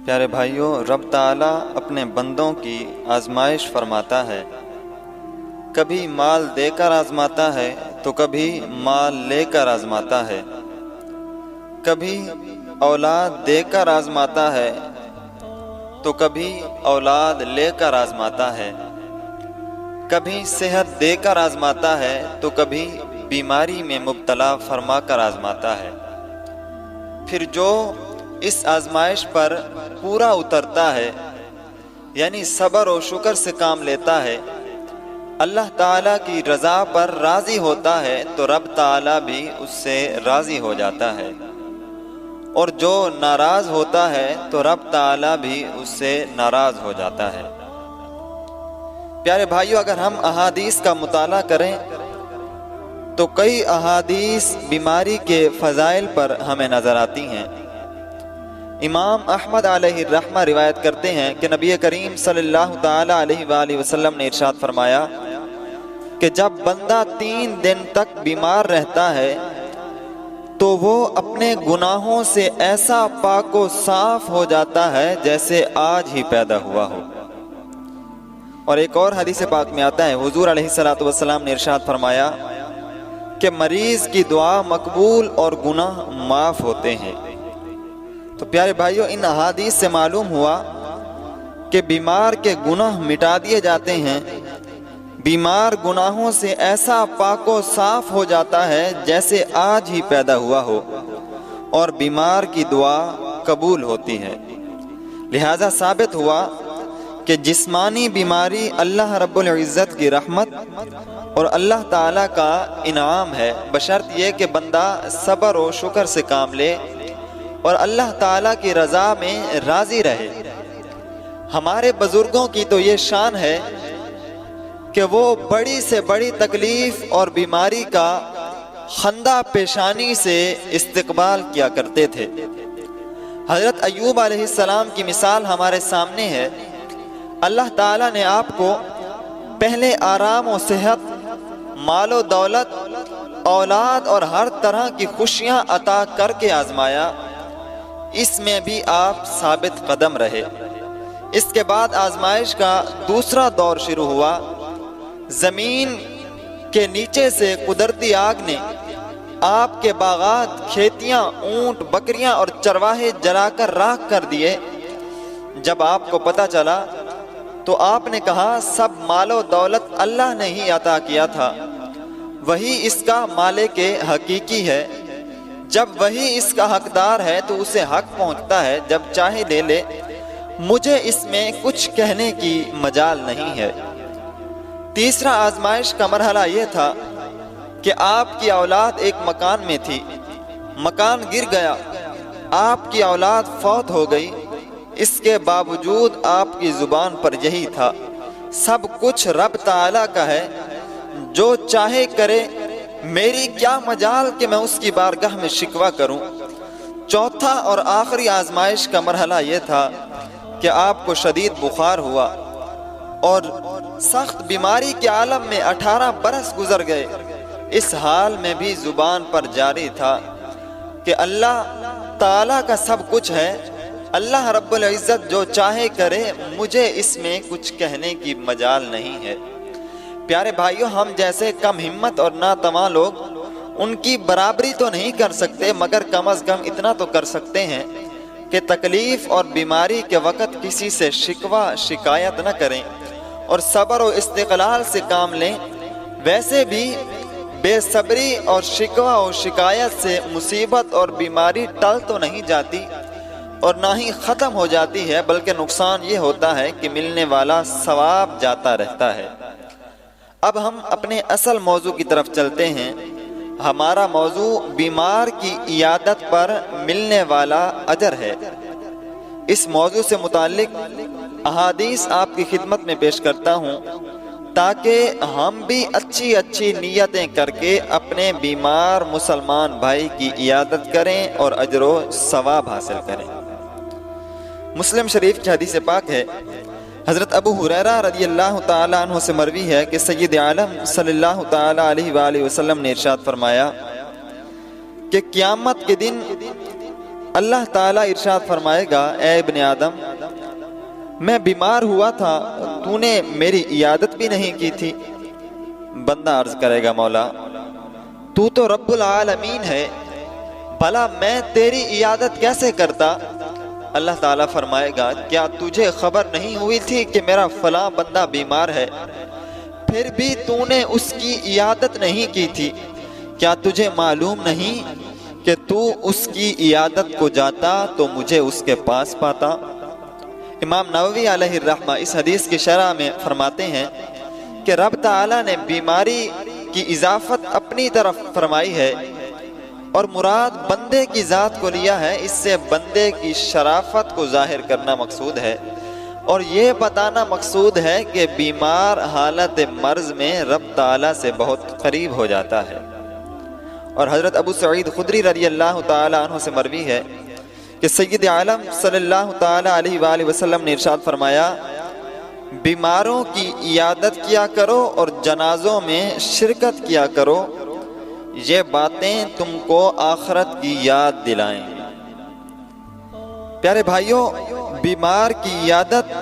پیارے بھائیوں، رب تعالیٰ اپنے بندوں کی آزمائش فرماتا ہے۔ کبھی مال دے کر آزماتا ہے تو کبھی مال لے کر آزماتا ہے، کبھی اولاد دے کر آزماتا ہے تو کبھی اولاد لے کر آزماتا ہے، کبھی صحت دے کر آزماتا ہے تو کبھی بیماری میں مبتلا فرما کر آزماتا ہے۔ پھر جو اس آزمائش پر پورا اترتا ہے، یعنی صبر و شکر سے کام لیتا ہے، اللہ تعالیٰ کی رضا پر راضی ہوتا ہے تو رب تعالیٰ بھی اس سے راضی ہو جاتا ہے، اور جو ناراض ہوتا ہے تو رب تعالیٰ بھی اس سے ناراض ہو جاتا ہے۔ پیارے بھائیو، اگر ہم احادیث کا مطالعہ کریں تو کئی احادیث بیماری کے فضائل پر ہمیں نظر آتی ہیں۔ امام احمد علیہ الرحمہ روایت کرتے ہیں کہ نبی کریم صلی اللہ تعالی علیہ وآلہ وسلم نے ارشاد فرمایا کہ جب بندہ 3 دن تک بیمار رہتا ہے تو وہ اپنے گناہوں سے ایسا پاک و صاف ہو جاتا ہے جیسے آج ہی پیدا ہوا ہو۔ اور ایک اور حدیث پاک میں آتا ہے، حضور علیہ الصلوۃ والسلام نے ارشاد فرمایا کہ مریض کی دعا مقبول اور گناہ معاف ہوتے ہیں۔ تو پیارے بھائیو، ان احادیث سے معلوم ہوا کہ بیمار کے گناہ مٹا دیے جاتے ہیں، بیمار گناہوں سے ایسا پاک و صاف ہو جاتا ہے جیسے آج ہی پیدا ہوا ہو، اور بیمار کی دعا قبول ہوتی ہے۔ لہذا ثابت ہوا کہ جسمانی بیماری اللہ رب العزت کی رحمت اور اللہ تعالیٰ کا انعام ہے، بشرط یہ کہ بندہ صبر و شکر سے کام لے اور اللہ تعالیٰ کی رضا میں راضی رہے۔ ہمارے بزرگوں کی تو یہ شان ہے کہ وہ بڑی سے بڑی تکلیف اور بیماری کا خندہ پیشانی سے استقبال کیا کرتے تھے۔ حضرت ایوب علیہ السلام کی مثال ہمارے سامنے ہے۔ اللہ تعالیٰ نے آپ کو پہلے آرام و صحت، مال و دولت، اولاد اور ہر طرح کی خوشیاں عطا کر کے آزمایا، اس میں بھی آپ ثابت قدم رہے۔ اس کے بعد آزمائش کا دوسرا دور شروع ہوا۔ زمین کے نیچے سے قدرتی آگ نے آپ کے باغات، کھیتیاں، اونٹ، بکریاں اور چرواہے جلا کر راکھ کر دیے۔ جب آپ کو پتہ چلا تو آپ نے کہا سب مال و دولت اللہ نے ہی عطا کیا تھا، وہی اس کا مالک حقیقی ہے۔ جب وہی اس کا حقدار ہے تو اسے حق پہنچتا ہے، جب چاہے لے لے، مجھے اس میں کچھ کہنے کی مجال نہیں ہے۔ تیسرا آزمائش کا مرحلہ یہ تھا کہ آپ کی اولاد ایک مکان میں تھی، مکان گر گیا، آپ کی اولاد فوت ہو گئی، اس کے باوجود آپ کی زبان پر یہی تھا، سب کچھ رب تعالیٰ کا ہے، جو چاہے کرے، میری کیا مجال کہ میں اس کی بارگاہ میں شکوہ کروں۔ چوتھا اور آخری آزمائش کا مرحلہ یہ تھا کہ آپ کو شدید بخار ہوا اور سخت بیماری کے عالم میں 18 برس گزر گئے۔ اس حال میں بھی زبان پر جاری تھا کہ اللہ تعالیٰ کا سب کچھ ہے، اللہ رب العزت جو چاہے کرے، مجھے اس میں کچھ کہنے کی مجال نہیں ہے۔ پیارے بھائیوں، ہم جیسے کم ہمت اور ناتواں لوگ ان کی برابری تو نہیں کر سکتے، مگر کم از کم اتنا تو کر سکتے ہیں کہ تکلیف اور بیماری کے وقت کسی سے شکوہ شکایت نہ کریں اور صبر و استقلال سے کام لیں۔ ویسے بھی بے صبری اور شکوہ و شکایت سے مصیبت اور بیماری ٹل تو نہیں جاتی اور نہ ہی ختم ہو جاتی ہے، بلکہ نقصان یہ ہوتا ہے کہ ملنے والا ثواب جاتا رہتا ہے۔ اب ہم اپنے اصل موضوع کی طرف چلتے ہیں۔ ہمارا موضوع بیمار کی عیادت پر ملنے والا اجر ہے۔ اس موضوع سے متعلق احادیث آپ کی خدمت میں پیش کرتا ہوں تاکہ ہم بھی اچھی اچھی نیتیں کر کے اپنے بیمار مسلمان بھائی کی عیادت کریں اور اجر و ثواب حاصل کریں۔ مسلم شریف کی حدیث پاک ہے، حضرت ابو ہریرہ رضی اللہ تعالیٰ عنہ سے مروی ہے کہ سید عالم صلی اللہ تعالیٰ علیہ وآلہ وسلم نے ارشاد فرمایا کہ قیامت کے دن اللہ تعالیٰ ارشاد فرمائے گا اے ابن آدم میں بیمار ہوا تھا تو نے میری عیادت بھی نہیں کی تھی۔ بندہ عرض کرے گا مولا تو تو رب العالمین ہے، بھلا میں تیری عیادت کیسے کرتا؟ اللہ تعالیٰ فرمائے گا کیا تجھے خبر نہیں ہوئی تھی کہ میرا فلاں بندہ بیمار ہے، پھر بھی تو نے اس کی عیادت نہیں کی تھی؟ کیا تجھے معلوم نہیں کہ تو اس کی عیادت کو جاتا تو مجھے اس کے پاس پاتا؟ امام نووی علیہ الرحمہ اس حدیث کی شرح میں فرماتے ہیں کہ رب تعالیٰ نے بیماری کی اضافت اپنی طرف فرمائی ہے اور مراد بندے کی ذات کو لیا ہے، اس سے بندے کی شرافت کو ظاہر کرنا مقصود ہے اور یہ بتانا مقصود ہے کہ بیمار حالت مرض میں رب تعالیٰ سے بہت قریب ہو جاتا ہے۔ اور حضرت ابو سعید خدری رضی اللہ تعالیٰ عنہ سے مروی ہے کہ سید عالم صلی اللہ تعالیٰ علیہ وآلہ وسلم نے ارشاد فرمایا بیماروں کی عیادت کیا کرو اور جنازوں میں شرکت کیا کرو، یہ باتیں تم کو آخرت کی یاد دلائیں۔ پیارے بھائیوں، بیمار کی عیادت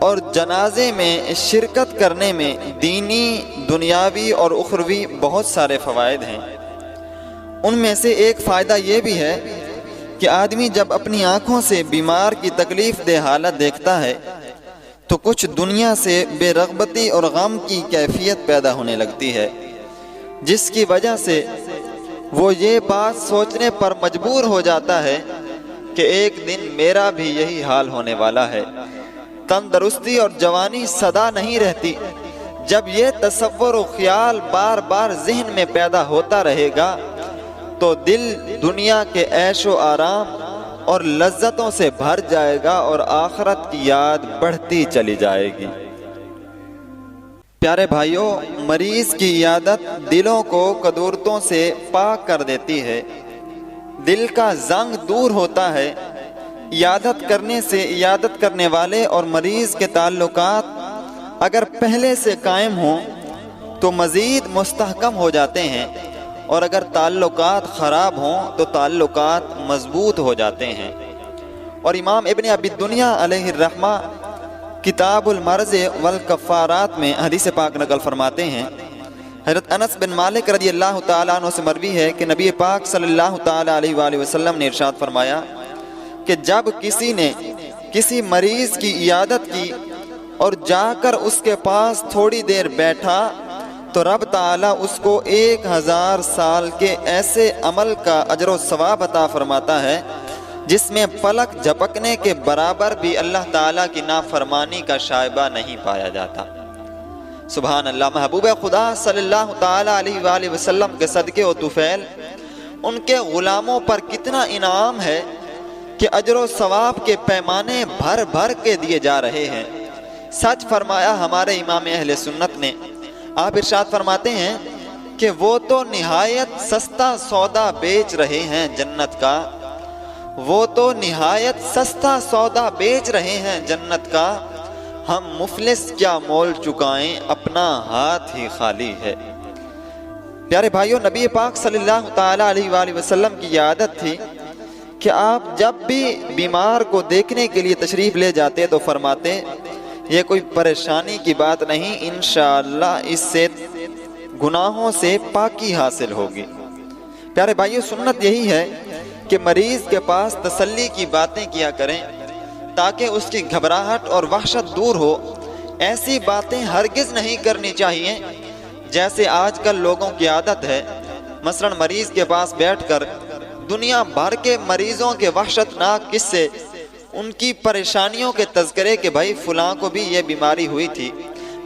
اور جنازے میں شرکت کرنے میں دینی، دنیاوی اور اخروی بہت سارے فوائد ہیں۔ ان میں سے ایک فائدہ یہ بھی ہے کہ آدمی جب اپنی آنکھوں سے بیمار کی تکلیف دہ حالت دیکھتا ہے تو کچھ دنیا سے بے رغبتی اور غم کی کیفیت پیدا ہونے لگتی ہے، جس کی وجہ سے وہ یہ بات سوچنے پر مجبور ہو جاتا ہے کہ ایک دن میرا بھی یہی حال ہونے والا ہے۔ تندرستی اور جوانی سدا نہیں رہتی۔ جب یہ تصور و خیال بار بار ذہن میں پیدا ہوتا رہے گا تو دل دنیا کے عیش و آرام اور لذتوں سے بھر جائے گا اور آخرت کی یاد بڑھتی چلی جائے گی۔ پیارے بھائیوں، مریض کی عیادت دلوں کو قدورتوں سے پاک کر دیتی ہے، دل کا زنگ دور ہوتا ہے۔ عیادت کرنے سے عیادت کرنے والے اور مریض کے تعلقات اگر پہلے سے قائم ہوں تو مزید مستحکم ہو جاتے ہیں، اور اگر تعلقات خراب ہوں تو تعلقات مضبوط ہو جاتے ہیں۔ اور امام ابن ابی دنیا علیہ الرحمہ کتاب المرض والکفارات میں حدیث پاک نقل فرماتے ہیں، حضرت انس بن مالک رضی اللہ تعالیٰ عنہ سے مروی ہے کہ نبی پاک صلی اللہ تعالیٰ علیہ وآلہ وسلم نے ارشاد فرمایا کہ جب کسی نے کسی مریض کی عیادت کی اور جا کر اس کے پاس تھوڑی دیر بیٹھا تو رب تعالیٰ اس کو 1000 سال کے ایسے عمل کا اجر و ثواب عطا فرماتا ہے جس میں پلک جھپکنے کے برابر بھی اللہ تعالیٰ کی نافرمانی کا شائبہ نہیں پایا جاتا۔ سبحان اللہ۔ محبوب خدا صلی اللہ تعالیٰ علیہ وآلہ وسلم کے صدقے و طفیل ان کے غلاموں پر کتنا انعام ہے کہ اجر و ثواب کے پیمانے بھر بھر کے دیے جا رہے ہیں۔ سچ فرمایا ہمارے امام اہل سنت نے۔ آپ ارشاد فرماتے ہیں کہ وہ تو نہایت سستا سودا بیچ رہے ہیں جنت کا، وہ تو نہایت سستا سودا بیچ رہے ہیں جنت کا، ہم مفلس کیا مول چکائیں اپنا ہاتھ ہی خالی ہے۔ پیارے بھائیوں، نبی پاک صلی اللہ تعالیٰ علیہ وآلہ وسلم کی یہ عادت تھی کہ آپ جب بھی بیمار کو دیکھنے کے لیے تشریف لے جاتے تو فرماتے یہ کوئی پریشانی کی بات نہیں، انشاءاللہ اس سے گناہوں سے پاکی حاصل ہوگی۔ پیارے بھائیو، سنت یہی ہے کہ مریض کے پاس تسلی کی باتیں کیا کریں تاکہ اس کی گھبراہٹ اور وحشت دور ہو۔ ایسی باتیں ہرگز نہیں کرنی چاہیے جیسے آج کل لوگوں کی عادت ہے، مثلا مریض کے پاس بیٹھ کر دنیا بھر کے مریضوں کے وحشتناک قصے، ان کی پریشانیوں کے تذکرے کہ بھائی فلاں کو بھی یہ بیماری ہوئی تھی،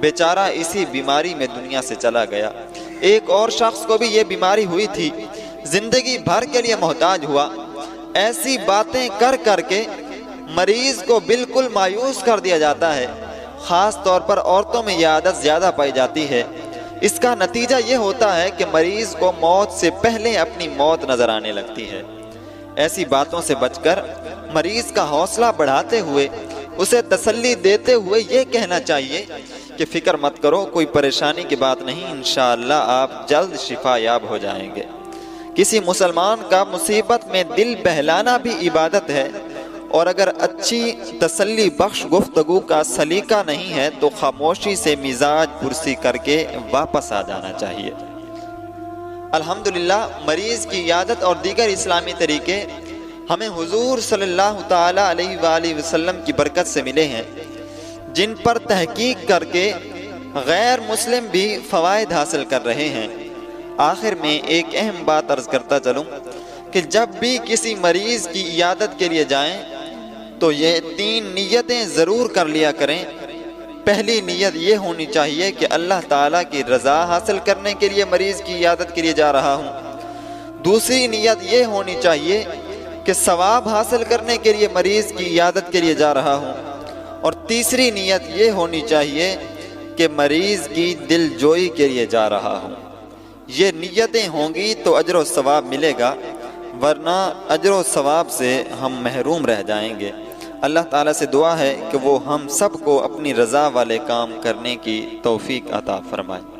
بیچارہ اسی بیماری میں دنیا سے چلا گیا، ایک اور شخص کو بھی یہ بیماری ہوئی تھی، زندگی بھر کے لیے محتاج ہوا۔ ایسی باتیں کر کر کے مریض کو بالکل مایوس کر دیا جاتا ہے۔ خاص طور پر عورتوں میں یہ عادت زیادہ پائی جاتی ہے۔ اس کا نتیجہ یہ ہوتا ہے کہ مریض کو موت سے پہلے اپنی موت نظر آنے لگتی ہے۔ ایسی باتوں سے بچ کر مریض کا حوصلہ بڑھاتے ہوئے، اسے تسلی دیتے ہوئے یہ کہنا چاہیے کہ فکر مت کرو، کوئی پریشانی کی بات نہیں، انشاءاللہ آپ جلد شفا یاب ہو جائیں گے۔ کسی مسلمان کا مصیبت میں دل بہلانا بھی عبادت ہے، اور اگر اچھی تسلی بخش گفتگو کا سلیقہ نہیں ہے تو خاموشی سے مزاج پرسی کر کے واپس آ جانا چاہیے۔ الحمدللہ مریض کی عیادت اور دیگر اسلامی طریقے ہمیں حضور صلی اللہ تعالیٰ علیہ وآلہ وسلم کی برکت سے ملے ہیں، جن پر تحقیق کر کے غیر مسلم بھی فوائد حاصل کر رہے ہیں۔ آخر میں ایک اہم بات عرض کرتا چلوں کہ جب بھی کسی مریض کی عیادت کے لیے جائیں تو یہ 3 نیتیں ضرور کر لیا کریں۔ پہلی نیت یہ ہونی چاہیے کہ اللہ تعالیٰ کی رضا حاصل کرنے کے لیے مریض کی عیادت کے لیے جا رہا ہوں۔ دوسری نیت یہ ہونی چاہیے کہ ثواب حاصل کرنے کے لیے مریض کی عیادت کے لیے جا رہا ہوں۔ اور تیسری نیت یہ ہونی چاہیے کہ مریض کی دل جوئی کے لیے جا رہا ہوں۔ یہ نیتیں ہوں گی تو اجر و ثواب ملے گا، ورنہ اجر و ثواب سے ہم محروم رہ جائیں گے۔ اللہ تعالیٰ سے دعا ہے کہ وہ ہم سب کو اپنی رضا والے کام کرنے کی توفیق عطا فرمائے۔